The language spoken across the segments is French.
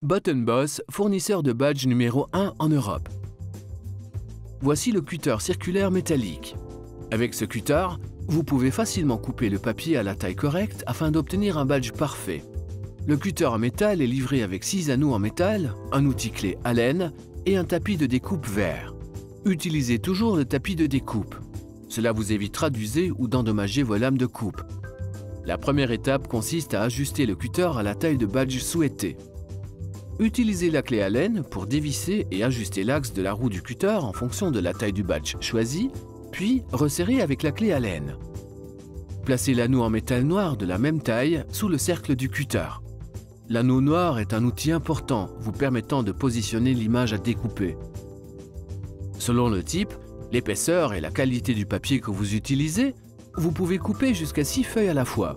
Button Boss, fournisseur de badge numéro 1 en Europe. Voici le cutter circulaire métallique. Avec ce cutter, vous pouvez facilement couper le papier à la taille correcte afin d'obtenir un badge parfait. Le cutter en métal est livré avec 6 anneaux en métal, un outil clé Allen et un tapis de découpe vert. Utilisez toujours le tapis de découpe. Cela vous évitera d'user ou d'endommager vos lames de coupe. La première étape consiste à ajuster le cutter à la taille de badge souhaitée. Utilisez la clé Allen pour dévisser et ajuster l'axe de la roue du cutter en fonction de la taille du badge choisi, puis resserrez avec la clé Allen. Placez l'anneau en métal noir de la même taille sous le cercle du cutter. L'anneau noir est un outil important vous permettant de positionner l'image à découper. Selon le type, l'épaisseur et la qualité du papier que vous utilisez, vous pouvez couper jusqu'à 6 feuilles à la fois.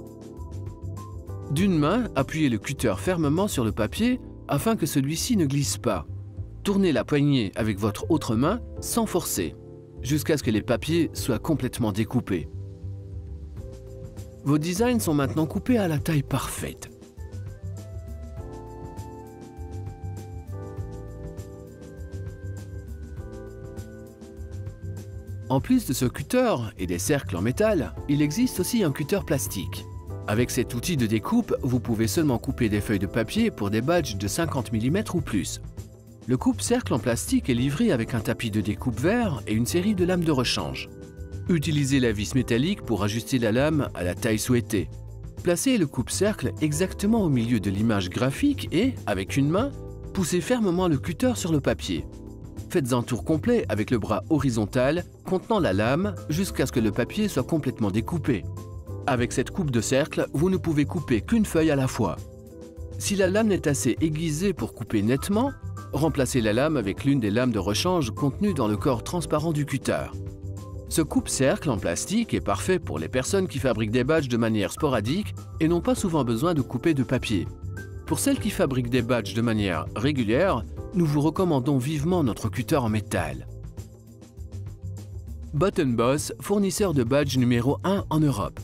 D'une main, appuyez le cutter fermement sur le papier afin que celui-ci ne glisse pas. Tournez la poignée avec votre autre main sans forcer, jusqu'à ce que les papiers soient complètement découpés. Vos designs sont maintenant coupés à la taille parfaite. En plus de ce cutter et des cercles en métal, il existe aussi un cutter plastique. Avec cet outil de découpe, vous pouvez seulement couper des feuilles de papier pour des badges de 50 mm ou plus. Le coupe-cercle en plastique est livré avec un tapis de découpe vert et une série de lames de rechange. Utilisez la vis métallique pour ajuster la lame à la taille souhaitée. Placez le coupe-cercle exactement au milieu de l'image graphique et, avec une main, poussez fermement le cutter sur le papier. Faites un tour complet avec le bras horizontal contenant la lame jusqu'à ce que le papier soit complètement découpé. Avec cette coupe de cercle, vous ne pouvez couper qu'une feuille à la fois. Si la lame est assez aiguisée pour couper nettement, remplacez la lame avec l'une des lames de rechange contenues dans le corps transparent du cutter. Ce coupe-cercle en plastique est parfait pour les personnes qui fabriquent des badges de manière sporadique et n'ont pas souvent besoin de couper de papier. Pour celles qui fabriquent des badges de manière régulière, nous vous recommandons vivement notre cutter en métal. Button Boss, fournisseur de badge numéro 1 en Europe.